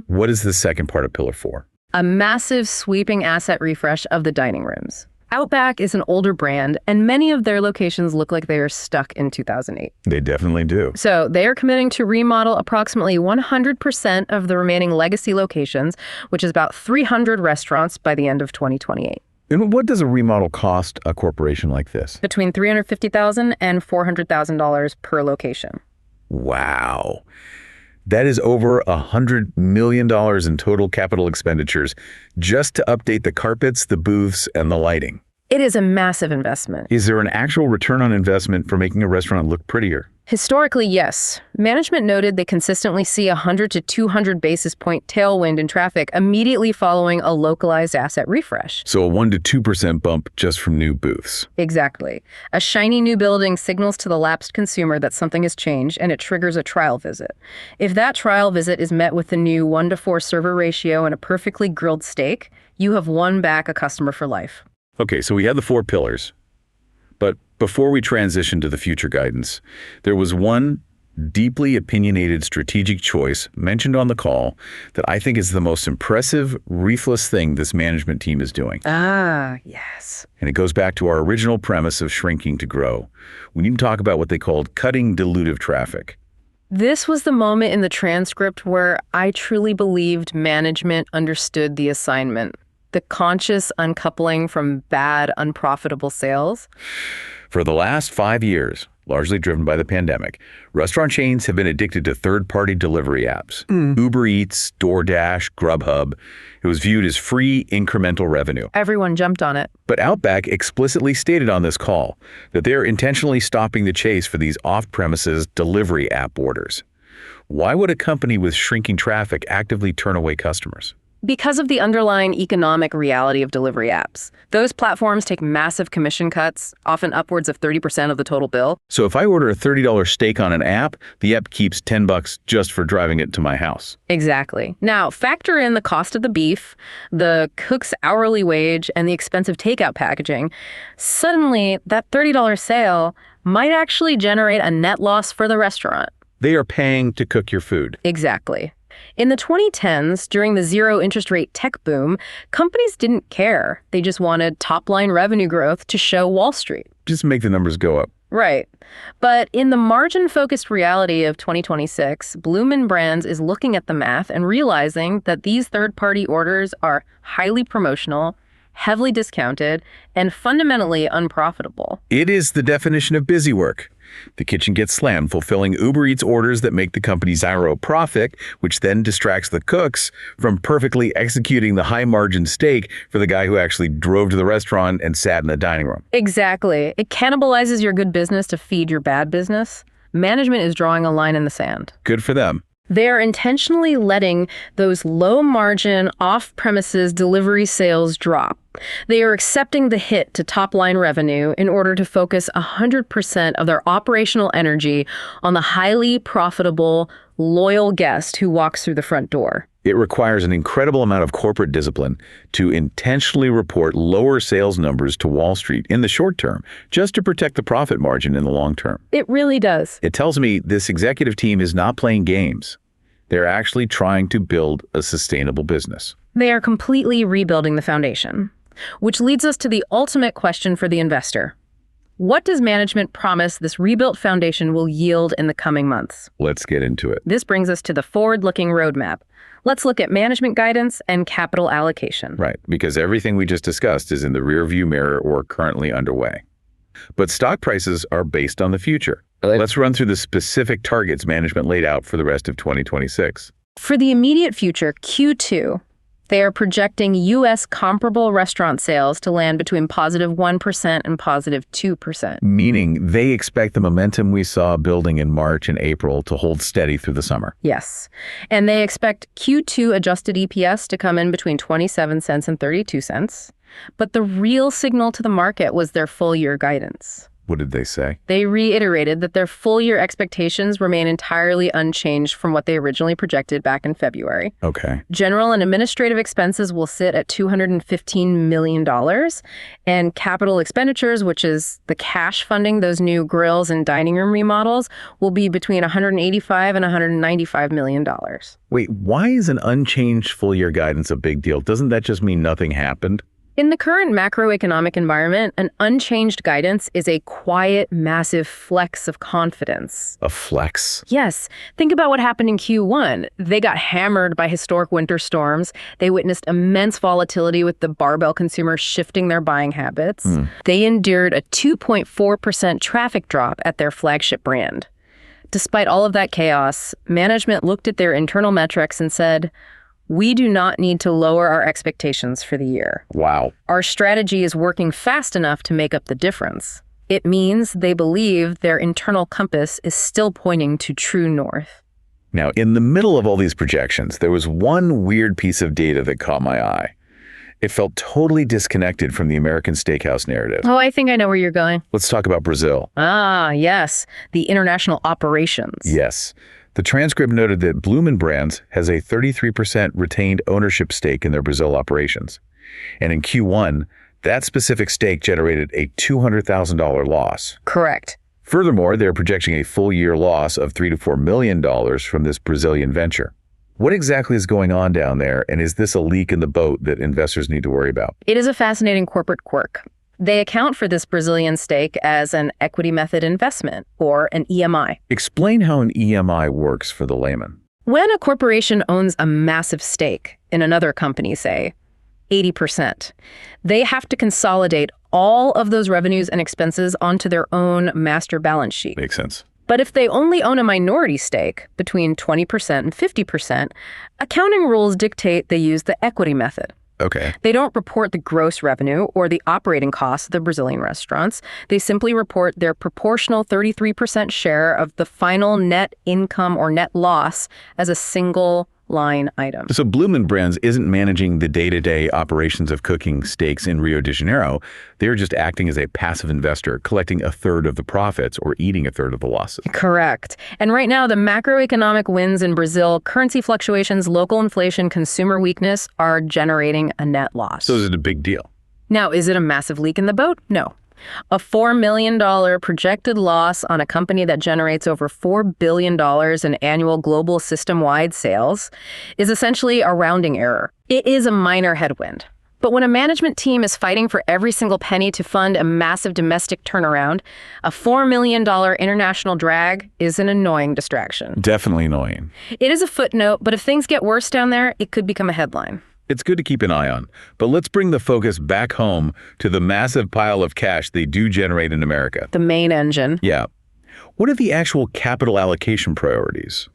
What is the second part of Pillar 4? A massive sweeping asset refresh of the dining rooms. Outback is an older brand, and many of their locations look like they are stuck in 2008. They definitely do. So they are committing to remodel approximately 100% of the remaining legacy locations, which is about 300 restaurants by the end of 2028. And what does a remodel cost a corporation like this? Between $350,000 and $400,000 per location. Wow. That is over $100 million in total capital expenditures just to update the carpets, the booths, and the lighting. It is a massive investment. Is there an actual return on investment for making a restaurant look prettier? Historically, yes. Management noted they consistently see 100 to 200 basis point tailwind in traffic immediately following a localized asset refresh. So a 1% to 2% bump just from new booths. Exactly. A shiny new building signals to the lapsed consumer that something has changed, and it triggers a trial visit. If that trial visit is met with the new 1-to-4 server ratio and a perfectly grilled steak, you have won back a customer for life. Okay, so we had the 4 pillars. But before we transition to the future guidance, there was one deeply opinionated strategic choice mentioned on the call that I think is the most impressive, ruthless thing this management team is doing. Ah, yes. And it goes back to our original premise of shrinking to grow. We need to talk about what they called cutting dilutive traffic. This was the moment in the transcript where I truly believed management understood the assignment. The conscious uncoupling from bad, unprofitable sales. For the last 5 years, largely driven by the pandemic, restaurant chains have been addicted to third-party delivery apps. Uber Eats, DoorDash, Grubhub. It was viewed as free incremental revenue. Everyone jumped on it. But Outback explicitly stated on this call that they're intentionally stopping the chase for these off-premises delivery app orders. Why would a company with shrinking traffic actively turn away customers? Because of the underlying economic reality of delivery apps. Those platforms take massive commission cuts, often upwards of 30% of the total bill. So if I order a $30 steak on an app, the app keeps $10 just for driving it to my house. Exactly. Now, factor in the cost of the beef, the cook's hourly wage, and the expensive takeout packaging. Suddenly, that $30 sale might actually generate a net loss for the restaurant. They are paying to cook your food. Exactly. In the 2010s, during the zero interest rate tech boom, companies didn't care. They just wanted top-line revenue growth to show Wall Street. Just make the numbers go up. Right. But in the margin-focused reality of 2026, Bloomin Brands is looking at the math and realizing that these third-party orders are highly promotional, heavily discounted, and fundamentally unprofitable. It is the definition of busy work. The kitchen gets slammed fulfilling Uber Eats orders that make the company zero profit, which then distracts the cooks from perfectly executing the high-margin steak for the guy who actually drove to the restaurant and sat in the dining room. Exactly. It cannibalizes your good business to feed your bad business. Management is drawing a line in the sand. Good for them. They are intentionally letting those low-margin, off-premises delivery sales drop. They are accepting the hit to top-line revenue in order to focus 100% of their operational energy on the highly profitable, loyal guest who walks through the front door. It requires an incredible amount of corporate discipline to intentionally report lower sales numbers to Wall Street in the short term, just to protect the profit margin in the long term. It really does. It tells me this executive team is not playing games. They're actually trying to build a sustainable business. They are completely rebuilding the foundation, which leads us to the ultimate question for the investor. What does management promise this rebuilt foundation will yield in the coming months? Let's get into it. This brings us to the forward-looking roadmap. Let's look at management guidance and capital allocation. Right, because everything we just discussed is in the rearview mirror or currently underway. But stock prices are based on the future. Really? Let's run through the specific targets management laid out for the rest of 2026. For the immediate future, Q2, they are projecting U.S. comparable restaurant sales to land between +1% and +2%. Meaning they expect the momentum we saw building in March and April to hold steady through the summer. Yes. And they expect Q2 adjusted EPS to come in between 27 cents and 32 cents. But the real signal to the market was their full-year guidance. What did they say? They reiterated that their full-year expectations remain entirely unchanged from what they originally projected back in February. Okay. General and administrative expenses will sit at $215 million, and capital expenditures, which is the cash funding those new grills and dining room remodels, will be between $185 and $195 million. Wait, why is an unchanged full-year guidance a big deal? Doesn't that just mean nothing happened? In the current macroeconomic environment, an unchanged guidance is a quiet, massive flex of confidence. A flex? Yes. Think about what happened in Q1. They got hammered by historic winter storms. They witnessed immense volatility with the barbell consumer shifting their buying habits. They endured a 2.4% traffic drop at their flagship brand. Despite all of that chaos, management looked at their internal metrics and said, "We do not need to lower our expectations for the year. Wow. Our strategy is working fast enough to make up the difference." It means they believe their internal compass is still pointing to true north. Now, in the middle of all these projections, there was one weird piece of data that caught my eye. It felt totally disconnected from the American steakhouse narrative. Oh, I think I know where you're going. Let's talk about Brazil. Ah, yes. The international operations. Yes. The transcript noted that Bloomin Brands has a 33% retained ownership stake in their Brazil operations. And in Q1, that specific stake generated a $200,000 loss. Correct. Furthermore, they're projecting a full-year loss of $3 to $4 million from this Brazilian venture. What exactly is going on down there, and is this a leak in the boat that investors need to worry about? It is a fascinating corporate quirk. They account for this Brazilian stake as an equity method investment, or an EMI. Explain how an EMI works for the layman. When a corporation owns a massive stake in another company, say 80%, they have to consolidate all of those revenues and expenses onto their own master balance sheet. Makes sense. But if they only own a minority stake, between 20% and 50%, accounting rules dictate they use the equity method. Okay. They don't report the gross revenue or the operating costs of the Brazilian restaurants. They simply report their proportional 33% share of the final net income or net loss as a single line item. So Bloomin Brands isn't managing the day-to-day operations of cooking steaks in Rio de Janeiro. They're just acting as a passive investor, collecting a third of the profits or eating a third of the losses. Correct. And right now, the macroeconomic winds in Brazil, currency fluctuations, local inflation, consumer weakness are generating a net loss. So is it a big deal? Now, is it a massive leak in the boat? No. A $4 million projected loss on a company that generates over $4 billion in annual global system-wide sales is essentially a rounding error. It is a minor headwind. But when a management team is fighting for every single penny to fund a massive domestic turnaround, a $4 million international drag is an annoying distraction. Definitely annoying. It is a footnote, but if things get worse down there, it could become a headline. It's good to keep an eye on, but let's bring the focus back home to the massive pile of cash they do generate in America. The main engine. Yeah. What are the actual capital allocation priorities?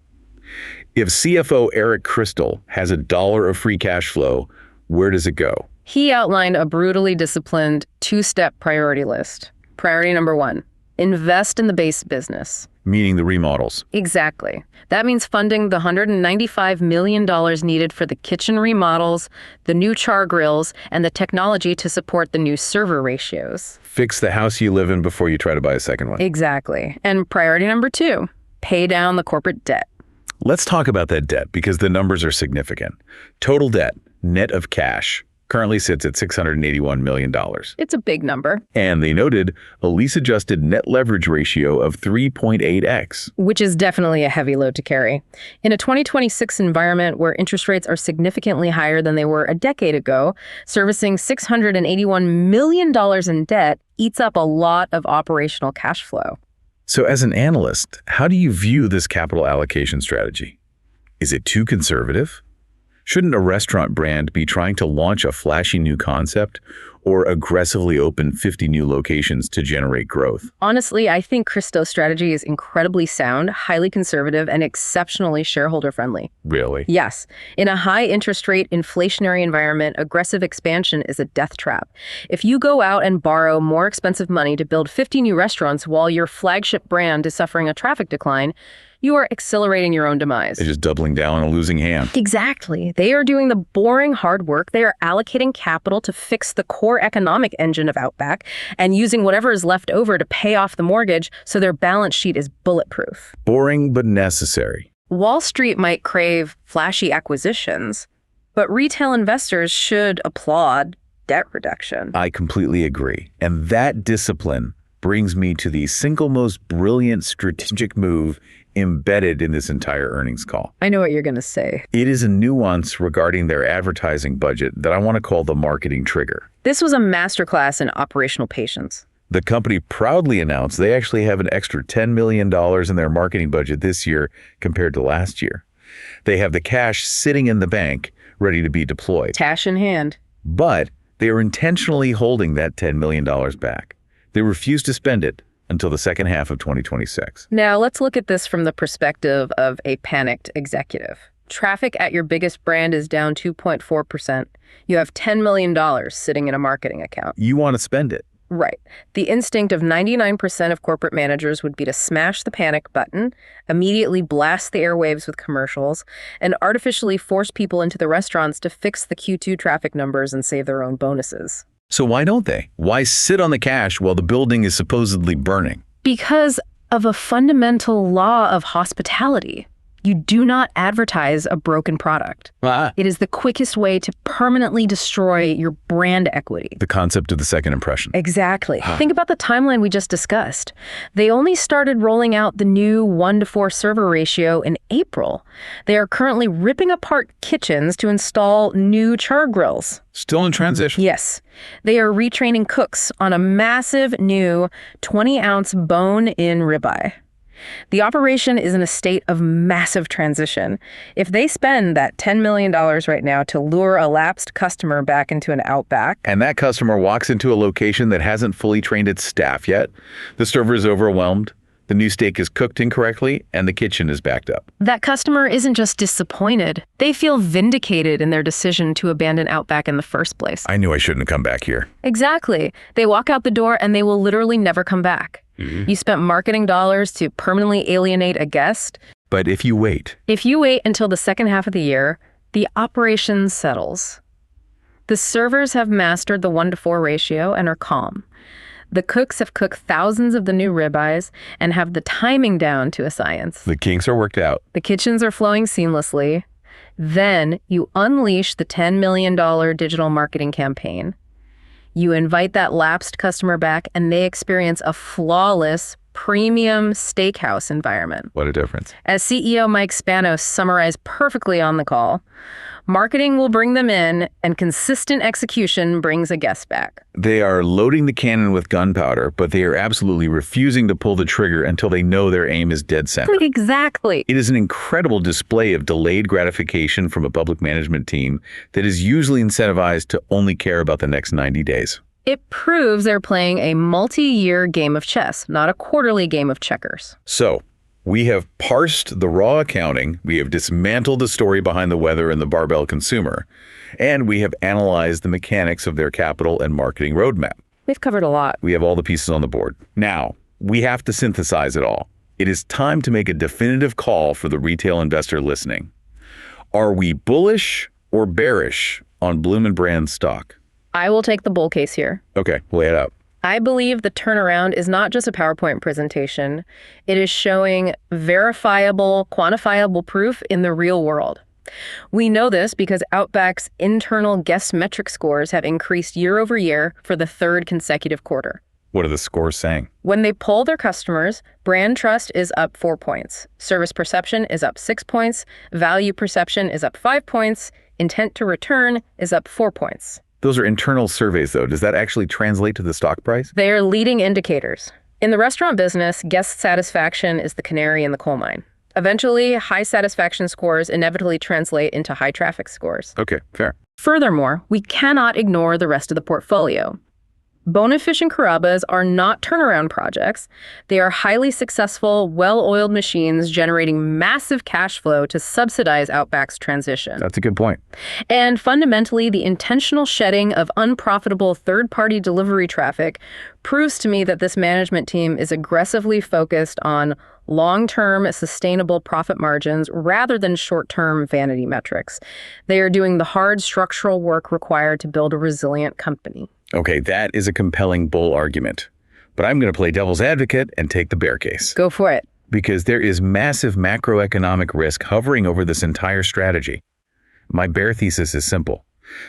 If CFO Eric Christel has $1 of free cash flow, where does it go? He outlined a brutally disciplined two-step priority list. Priority number 1, invest in the base business. Meaning the remodels. Exactly. That means funding the $195 million needed for the kitchen remodels, the new char grills, and the technology to support the new server ratios. Fix the house you live in before you try to buy a second one. Exactly. And priority number 2, pay down the corporate debt. Let's talk about that debt because the numbers are significant. Total debt, net of cash, currently sits at $681 million. It's a big number. And they noted a lease-adjusted net leverage ratio of 3.8x. Which is definitely a heavy load to carry. In a 2026 environment where interest rates are significantly higher than they were a decade ago, servicing $681 million in debt eats up a lot of operational cash flow. So as an analyst, how do you view this capital allocation strategy? Is it too conservative? Shouldn't a restaurant brand be trying to launch a flashy new concept or aggressively open 50 new locations to generate growth? Honestly, I think Christel's strategy is incredibly sound, highly conservative, and exceptionally shareholder-friendly. Really? Yes. In a high interest rate, inflationary environment, aggressive expansion is a death trap. If you go out and borrow more expensive money to build 50 new restaurants while your flagship brand is suffering a traffic decline, you are accelerating your own demise. They're just doubling down on a losing hand. Exactly. They are doing the boring hard work. They are allocating capital to fix the core economic engine of Outback and using whatever is left over to pay off the mortgage so their balance sheet is bulletproof. Boring but necessary. Wall Street might crave flashy acquisitions, but retail investors should applaud debt reduction. I completely agree. And that discipline brings me to the single most brilliant strategic move embedded in this entire earnings call. I know what you're going to say. It is a nuance regarding their advertising budget that I want to call the marketing trigger. This was a masterclass in operational patience. The company proudly announced they actually have an extra $10 million in their marketing budget this year compared to last year. They have the cash sitting in the bank ready to be deployed. Cash in hand. But they are intentionally holding that $10 million back. They refuse to spend it until the second half of 2026. Now, let's look at this from the perspective of a panicked executive. Traffic at your biggest brand is down 2.4%. You have $10 million sitting in a marketing account. You want to spend it. Right. The instinct of 99% of corporate managers would be to smash the panic button, immediately blast the airwaves with commercials, and artificially force people into the restaurants to fix the Q2 traffic numbers and save their own bonuses. So why don't they? Why sit on the cash while the building is supposedly burning? Because of a fundamental law of hospitality. You do not advertise a broken product. It is the quickest way to permanently destroy your brand equity. The concept of the second impression. Exactly. Think about the timeline we just discussed. They only started rolling out the new 1-to-4 server ratio in April. They are currently ripping apart kitchens to install new char grills. Still in transition. Yes. They are retraining cooks on a massive new 20-ounce bone-in ribeye. The operation is in a state of massive transition. If they spend that $10 million right now to lure a lapsed customer back into an Outback, and that customer walks into a location that hasn't fully trained its staff yet, the server is overwhelmed, the new steak is cooked incorrectly, and the kitchen is backed up. that customer isn't just disappointed. They feel vindicated in their decision to abandon Outback in the first place. I knew I shouldn't have come back here. Exactly. They walk out the door and they will literally never come back. You spent marketing dollars to permanently alienate a guest. But if you wait, If you wait until the second half of the year, the operation settles. The servers have mastered the 1-to-4 ratio and are calm. The cooks have cooked thousands of the new ribeyes and have the timing down to a science. the kinks are worked out. The kitchens are flowing seamlessly. Then you unleash the $10 million digital marketing campaign. You invite that lapsed customer back and they experience a flawless, premium steakhouse environment. What a difference. As CEO Mike Spanos summarized perfectly on the call, marketing will bring them in and consistent execution brings a guest back. They are loading the cannon with gunpowder, but they are absolutely refusing to pull the trigger until they know their aim is dead center. Exactly. It is an incredible display of delayed gratification from a public management team that is usually incentivized to only care about the next 90 days. It proves they're playing a multi-year game of chess, not a quarterly game of checkers. So, we have parsed the raw accounting, we have dismantled the story behind the weather and the barbell consumer, and we have analyzed the mechanics of their capital and marketing roadmap. We've covered a lot. We have all the pieces on the board. Now, we have to synthesize it all. It is time to make a definitive call for the retail investor listening. Are we bullish or bearish on Bloomin Brands stock? I will take the bull case here. Okay, lay it out. I believe the turnaround is not just a PowerPoint presentation. It is showing verifiable, quantifiable proof in the real world. We know this because Outback's internal guest metric scores have increased year over year for the third consecutive quarter. What are the scores saying? When they poll their customers, brand trust is up 4 points. Service perception is up 6 points. Value perception is up 5 points. Intent to return is up 4 points. Those are internal surveys, though. Does that actually translate to the stock price? They are leading indicators. In the restaurant business, guest satisfaction is the canary in the coal mine. Eventually, high satisfaction scores inevitably translate into high traffic scores. Okay, fair. Furthermore, we cannot ignore the rest of the portfolio. Bonefish and Carrabbas are not turnaround projects. They are highly successful, well-oiled machines generating massive cash flow to subsidize Outback's transition. That's a good point. And fundamentally, the intentional shedding of unprofitable third-party delivery traffic proves to me that this management team is aggressively focused on long-term sustainable profit margins rather than short-term vanity metrics. They are doing the hard structural work required to build a resilient company. Okay, that is a compelling bull argument. But I'm going to play devil's advocate and take the bear case. Go for it. Because there is massive macroeconomic risk hovering over this entire strategy. My bear thesis is simple.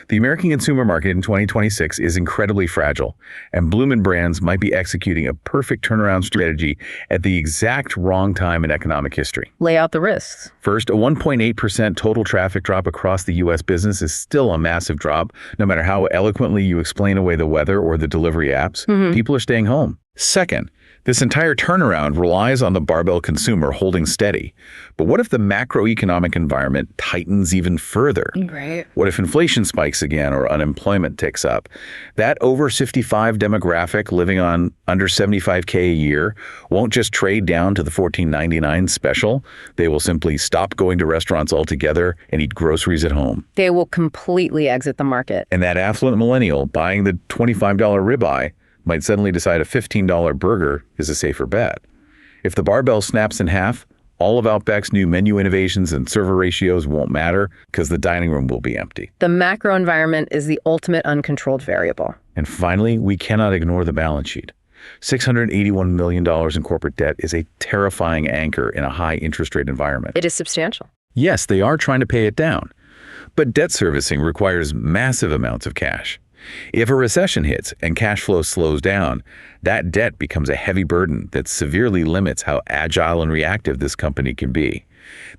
The American consumer market in 2026 is incredibly fragile, and Bloomin Brands might be executing a perfect turnaround strategy at the exact wrong time in economic history. Lay out the risks. First, a 1.8% total traffic drop across the U.S. business is still a massive drop. No matter how eloquently you explain away the weather or the delivery apps, people are staying home. Second, this entire turnaround relies on the barbell consumer holding steady. But what if the macroeconomic environment tightens even further? Right. What if inflation spikes again or unemployment ticks up? That over 55 demographic living on under $75K a year won't just trade down to the $14.99 special. They will simply stop going to restaurants altogether and eat groceries at home. They will completely exit the market. And that affluent millennial buying the $25 ribeye might suddenly decide a $15 burger is a safer bet. If the barbell snaps in half, all of Outback's new menu innovations and server ratios won't matter because the dining room will be empty. The macro environment is the ultimate uncontrolled variable. And finally, we cannot ignore the balance sheet. $681 million in corporate debt is a terrifying anchor in a high interest rate environment. It is substantial. Yes, they are trying to pay it down, but debt servicing requires massive amounts of cash. If a recession hits and cash flow slows down, that debt becomes a heavy burden that severely limits how agile and reactive this company can be.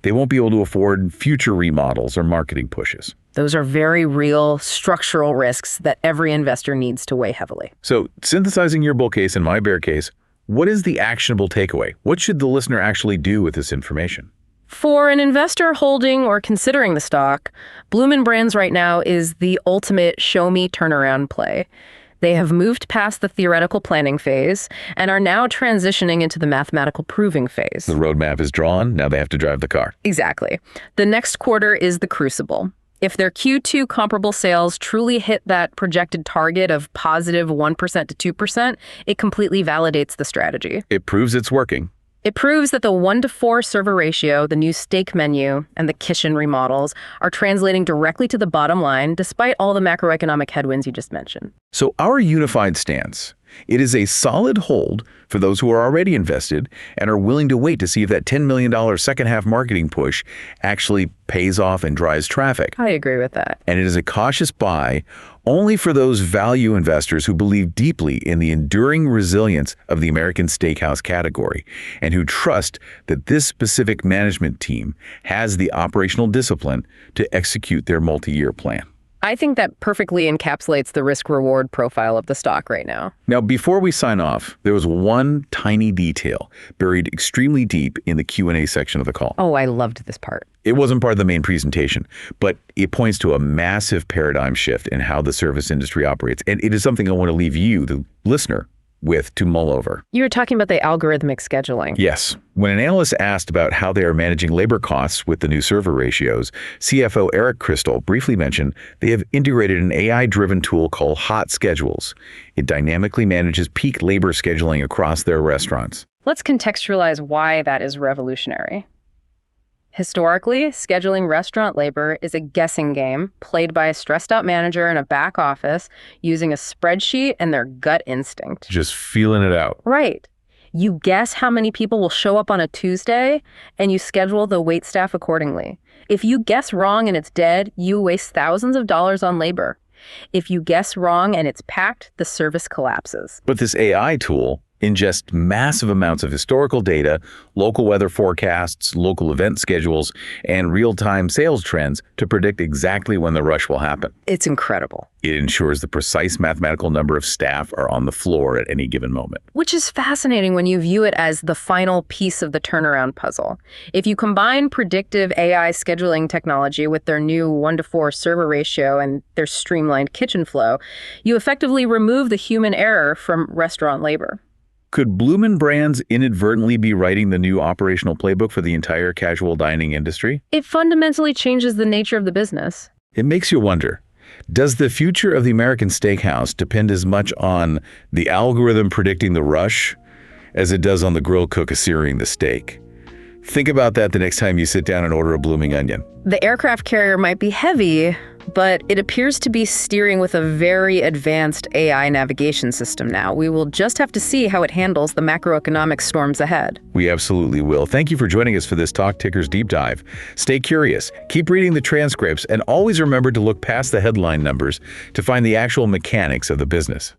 They won't be able to afford future remodels or marketing pushes. Those are very real structural risks that every investor needs to weigh heavily. So, synthesizing your bull case and my bear case, what is the actionable takeaway? What should the listener actually do with this information? For an investor holding or considering the stock, Bloomin Brands right now is the ultimate show-me turnaround play. They have moved past the theoretical planning phase and are now transitioning into the mathematical proving phase. The roadmap is drawn, now they have to drive the car. Exactly. The next quarter is the crucible. If their Q2 comparable sales truly hit that projected target of positive 1% to 2%, it completely validates the strategy. It proves it's working. It proves that the 1-to-4 server ratio, the new steak menu, and the kitchen remodels are translating directly to the bottom line despite all the macroeconomic headwinds you just mentioned. So our unified stance, it is a solid hold for those who are already invested and are willing to wait to see if that $10 million second half marketing push actually pays off and drives traffic. I agree with that. And it is a cautious buy only for those value investors who believe deeply in the enduring resilience of the American steakhouse category and who trust that this specific management team has the operational discipline to execute their multi-year plan. I think that perfectly encapsulates the risk-reward profile of the stock right now. Now, before we sign off, there was one tiny detail buried extremely deep in the Q&A section of the call. Oh, I loved this part. It wasn't part of the main presentation, but it points to a massive paradigm shift in how the service industry operates. And it is something I want to leave you, the listener, with to mull over. You were talking about the algorithmic scheduling. Yes. When an analyst asked about how they are managing labor costs with the new server ratios, CFO Christel briefly mentioned they have integrated an AI-driven tool called Hot Schedules. It dynamically manages peak labor scheduling across their restaurants. Let's contextualize why that is revolutionary. Historically, scheduling restaurant labor is a guessing game played by a stressed-out manager in a back office using a spreadsheet and their gut instinct. Just feeling it out. Right. You guess how many people will show up on a Tuesday, and you schedule the waitstaff accordingly. If you guess wrong and it's dead, you waste thousands of dollars on labor. If you guess wrong and it's packed, the service collapses. But this AI tool, ingest massive amounts of historical data, local weather forecasts, local event schedules, and real-time sales trends to predict exactly when the rush will happen. It's incredible. It ensures the precise mathematical number of staff are on the floor at any given moment. Which is fascinating when you view it as the final piece of the turnaround puzzle. If you combine predictive AI scheduling technology with their new 1-to-4 server ratio and their streamlined kitchen flow, you effectively remove the human error from restaurant labor. Could Bloomin Brands inadvertently be writing the new operational playbook for the entire casual dining industry? It fundamentally changes the nature of the business. It makes you wonder, does the future of the American steakhouse depend as much on the algorithm predicting the rush as it does on the grill cook searing the steak? Think about that the next time you sit down and order a blooming onion. The aircraft carrier might be heavy, but it appears to be steering with a very advanced AI navigation system now. We will just have to see how it handles the macroeconomic storms ahead. We absolutely will. Thank you for joining us for this Talk Tickers deep dive. Stay curious, keep reading the transcripts, and always remember to look past the headline numbers to find the actual mechanics of the business.